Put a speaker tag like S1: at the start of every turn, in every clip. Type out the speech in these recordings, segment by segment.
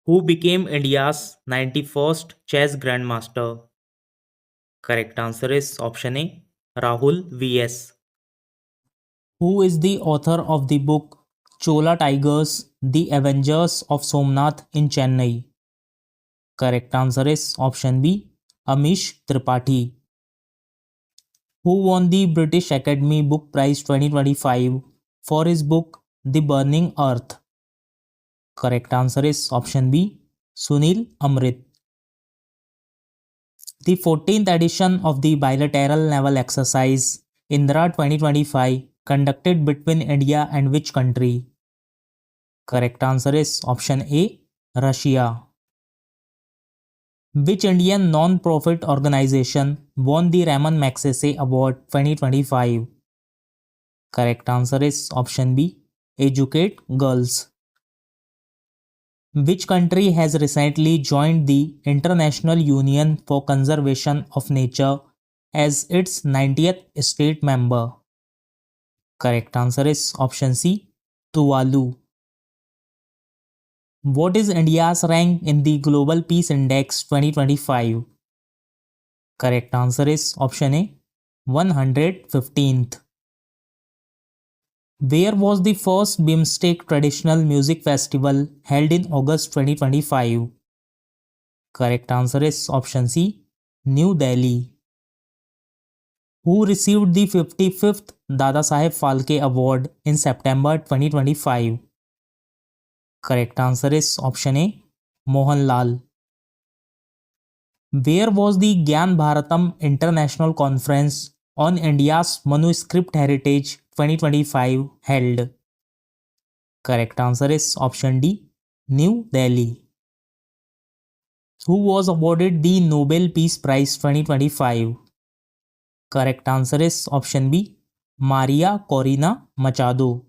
S1: Who became India's 91st chess grandmaster? Correct answer is option A, Rahul VS. Who is the author of the book Chola Tigers, The Avengers of Somnath in Chennai? Correct answer is option B, Amish Tripathi. Who won the British Academy Book Prize 2025 for his book The Burning Earth? Correct answer is option B, Sunil Amrit. The 14th edition of the bilateral naval exercise Indra 2025 conducted between India and which country? Correct answer is option A, Russia. Which Indian non-profit organization won the Raman Magsaysay Award 2025? Correct answer is option B, Educate Girls. Which country has recently joined the International Union for Conservation of Nature as its 90th state member? Correct answer is option C, Tuvalu. What is India's rank in the Global Peace Index 2025? Correct answer is option A, 115th. Where was the first BIMSTEC Traditional Music Festival held in August 2025? Correct answer is option C, New Delhi. Who received the 55th Dadasaheb Phalke Award in September 2025? Correct answer is option A, Mohanlal. Where was the Gyan Bharatam International Conference on India's Manuscript Heritage 2025 held? Correct answer is option D, New Delhi. Who was awarded the Nobel Peace Prize 2025? Correct answer is option B, Maria Corina Machado.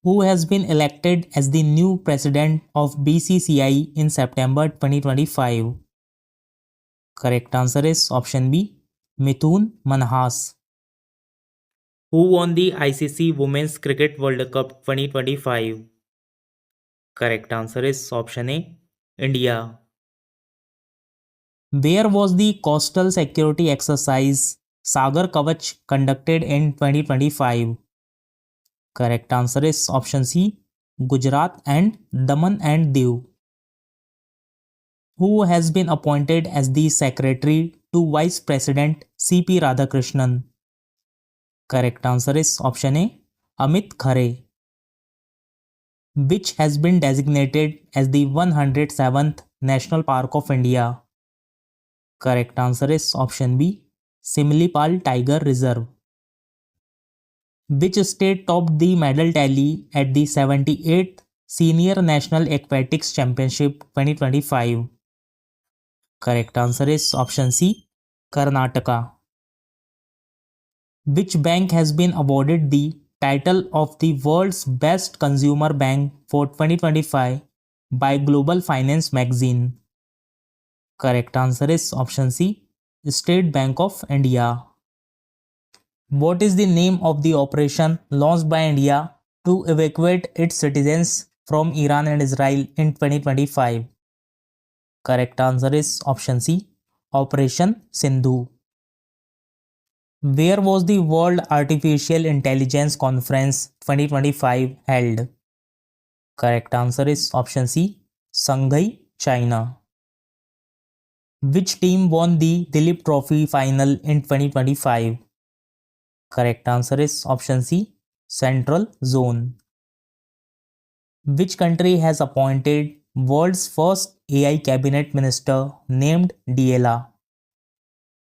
S1: Who has been elected as the new president of BCCI in September 2025? Correct answer is option B, Mithun Manhas. Who won the ICC Women's Cricket World Cup 2025? Correct answer is option A, India. Where was the coastal security exercise Sagar Kavach conducted in 2025? Correct answer is option C, Gujarat and Daman and Diu. Who has been appointed as the secretary to Vice President CP Radhakrishnan? Correct answer is option A, Amit Khare. Which has been designated as the 107th National Park of India? Correct answer is option B, Simlipal Tiger Reserve. Which state topped the medal tally at the 78th Senior National Aquatics Championship 2025? Correct answer is option C, Karnataka. Which bank has been awarded the title of the world's best consumer bank for 2025 by Global Finance magazine? Correct answer is option C, State Bank of India. What is the name of the operation launched by India to evacuate its citizens from Iran and Israel in 2025? Correct answer is option C, Operation Sindhu. Where was the World Artificial Intelligence Conference 2025 held? Correct answer is option C, Shanghai, China. Which team won the Dilip Trophy final in 2025? Correct answer is option C, Central Zone. Which country has appointed world's first AI cabinet minister named Diela?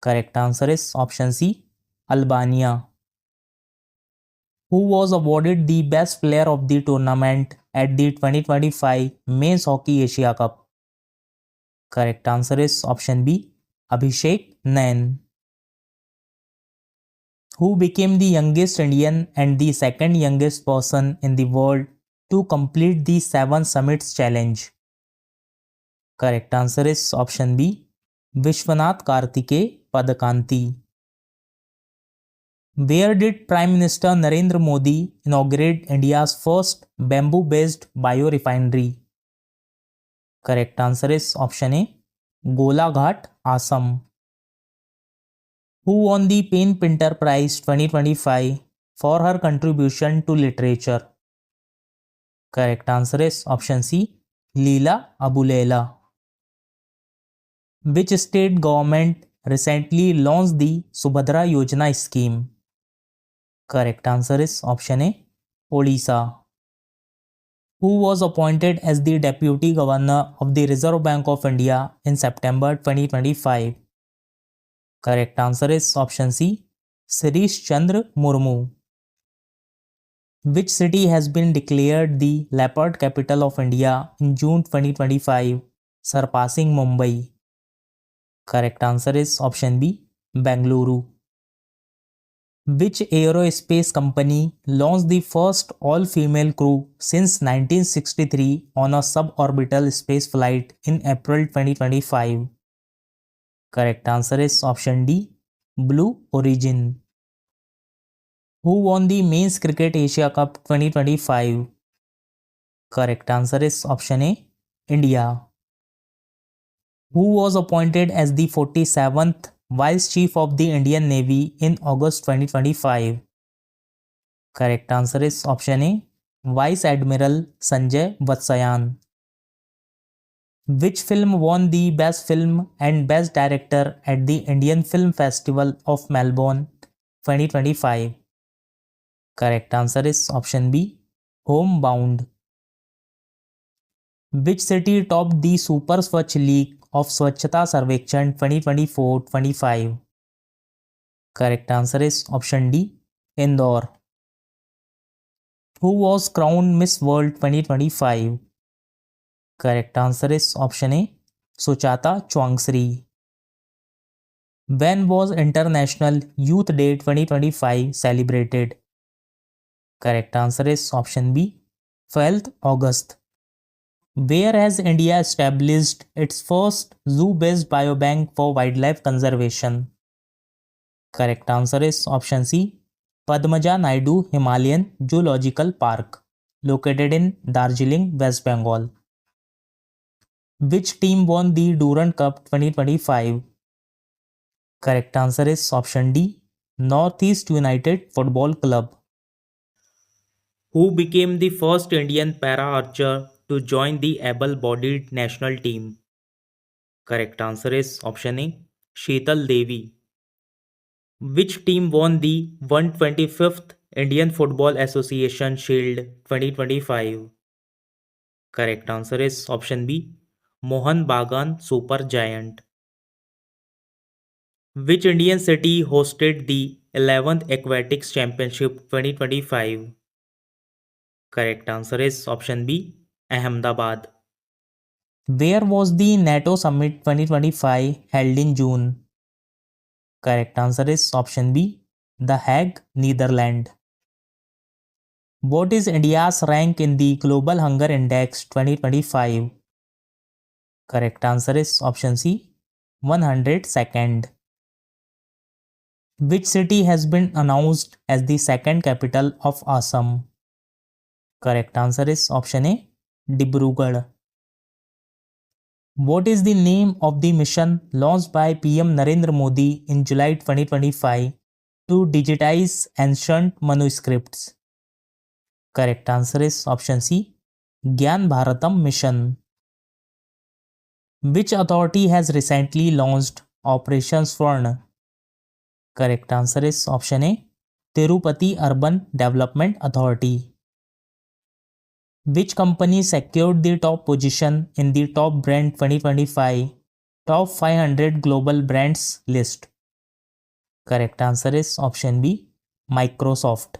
S1: Correct answer is option C, Albania. Who was awarded the best player of the tournament at the 2025 Men's Hockey Asia Cup? Correct answer is option B, Abhishek Nain. Who became the youngest Indian and the second youngest person in the world to complete the 7 Summits Challenge? Correct answer is option B, Vishwanath Karthike Padakanti. Where did Prime Minister Narendra Modi inaugurate India's first bamboo-based biorefinery? Correct answer is option A, Golaghat, Assam. Who won the Pen Pinter Prize 2025 for her contribution to literature? Correct answer is option C, Leela Abulela. Which state government recently launched the Subhadra Yojana scheme? Correct answer is option A, Odisha. Who was appointed as the Deputy Governor of the Reserve Bank of India in September 2025? Correct answer is option C, Sirish Chandra Murmu. Which city has been declared the leopard capital of India in June 2025, surpassing Mumbai? Correct answer is option B, Bengaluru. Which aerospace company launched the first all-female crew since 1963 on a suborbital space flight in April 2025? Correct answer is option D, Blue Origin. Who won the Men's Cricket Asia Cup 2025? Correct answer is option A, India. Who was appointed as the 47th Vice Chief of the Indian Navy in August 2025? Correct answer is option A, Vice Admiral Sanjay Vatsayan. Which film won the Best Film and Best Director at the Indian Film Festival of Melbourne 2025? Correct answer is option B, Homebound. Which city topped the Super Swachh League of Swachhata Sarvekshan 2024-25? Correct answer is option D, Indore. Who was crowned Miss World 2025? Correct answer is option A, Suchata Chuangsri. When was International Youth Day 2025 celebrated? Correct answer is option B, 12th August. Where has India established its first zoo-based biobank for wildlife conservation? Correct answer is option C, Padmaja Naidu Himalayan Zoological Park, located in Darjeeling, West Bengal. Which team won the Durand Cup 2025? Correct answer is option D, Northeast United Football Club. Who became the first Indian para-archer to join the able-bodied national team? Correct answer is option A, Sheetal Devi. Which team won the 125th Indian Football Association Shield 2025? Correct answer is option B, Mohan Bagan Super Giant. Which Indian city hosted the 11th Aquatics Championship 2025? Correct answer is option B, Ahmedabad. Where was the NATO Summit 2025 held in June? Correct answer is option B, The Hague, Netherlands. What is India's rank in the Global Hunger Index 2025? Correct answer is option C, 102nd. Which city has been announced as the second capital of Assam? Correct answer is option A, Dibrugarh. What is the name of the mission launched by PM Narendra Modi in July 2025 to digitize ancient manuscripts? Correct answer is option C, Gyan Bharatam Mission. Which authority has recently launched Operation Swarna? Correct answer is option A, Tirupati Urban Development Authority. Which company secured the top position in the Top Brand 2025 Top 500 Global Brands list? Correct answer is option B, Microsoft.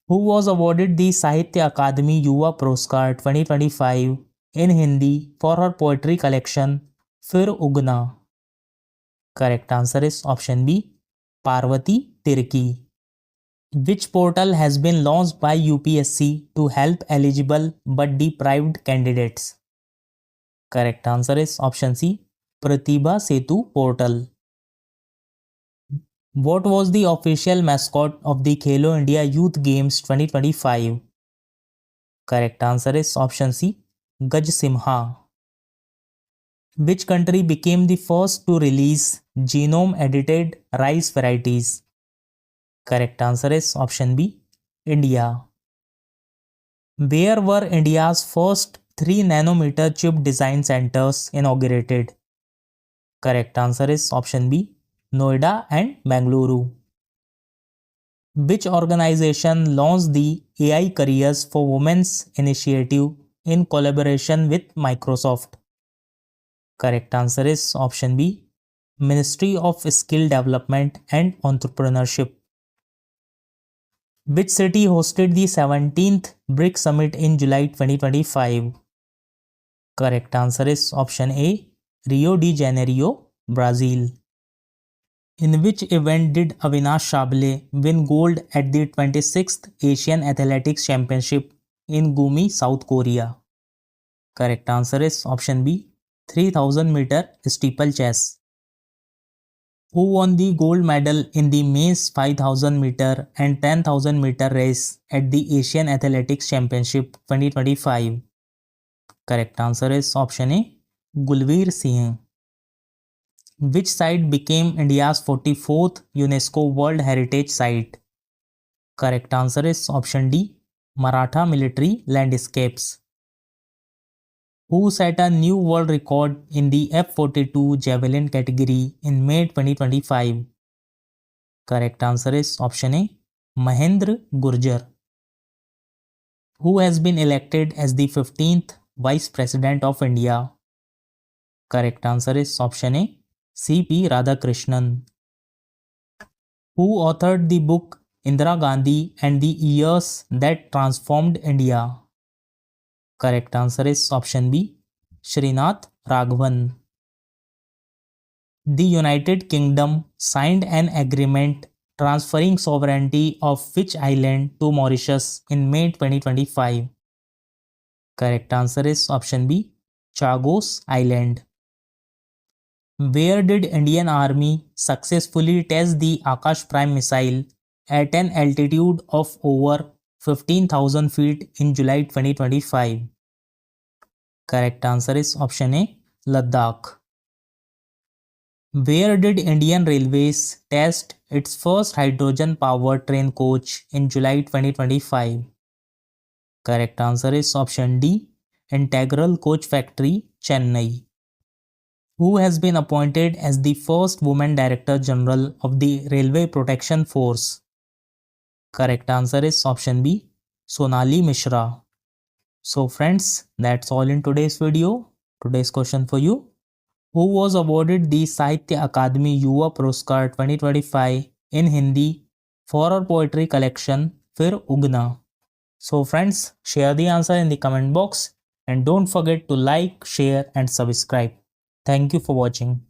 S1: Who was awarded the Sahitya Akademi Yuva Puraskar 2025 in Hindi for her poetry collection Fir Ugna? Correct answer is option B, Parvati Tirki. Which portal has been launched by UPSC to help eligible but deprived candidates? Correct answer is option C, Pratibha Setu portal. What was the official mascot of the Khelo India Youth Games 2025? Correct answer is option C, Gajsimha. Which country became the first to release genome-edited rice varieties? Correct answer is option B, India. Where were India's first 3 nanometer chip design centers inaugurated? Correct answer is option B, Noida and Bengaluru. Which organization launched the AI Careers for Women's initiative in collaboration with Microsoft? Correct answer is option B, Ministry of Skill Development and Entrepreneurship. Which city hosted the 17th BRICS Summit in July 2025? Correct answer is option A, Rio de Janeiro, Brazil. In which event did Avinash Shabale win gold at the 26th Asian Athletics Championship in Gumi, South Korea? Correct answer is option B, 3000 meter steeplechase. Who won the gold medal in the men's 5000 meter and 10,000 meter race at the Asian Athletics Championship 2025? Correct answer is option A, Gulveer Singh. Which site became India's 44th UNESCO World Heritage Site? Correct answer is option D, Maratha Military Landscapes. Who set a new world record in the F-42 Javelin category in May 2025? Correct answer is option A, Mahendra Gurjar. Who has been elected as the 15th Vice President of India? Correct answer is option A, C.P. Radhakrishnan. Who authored the book Indira Gandhi and the Years That Transformed India? Correct answer is option B, Srinath Raghavan. The United Kingdom signed an agreement transferring sovereignty of which island to Mauritius in May 2025? Correct answer is option B, Chagos Island. Where did Indian Army successfully test the Akash Prime missile at an altitude of over 15,000 feet in July 2025? Correct answer is option A, Ladakh. Where did Indian Railways test its first hydrogen-powered train coach in July 2025? Correct answer is option D, Integral Coach Factory, Chennai. Who has been appointed as the first woman Director General of the Railway Protection Force? Correct answer is option B, Sonali Mishra. So friends, that's all in today's video. Today's question for you. Who was awarded the Sahitya Akademi Yuva Puraskar 2025 in Hindi for her poetry collection Fir Ugna? So friends, share the answer in the comment box and don't forget to like, share and subscribe. Thank you for watching.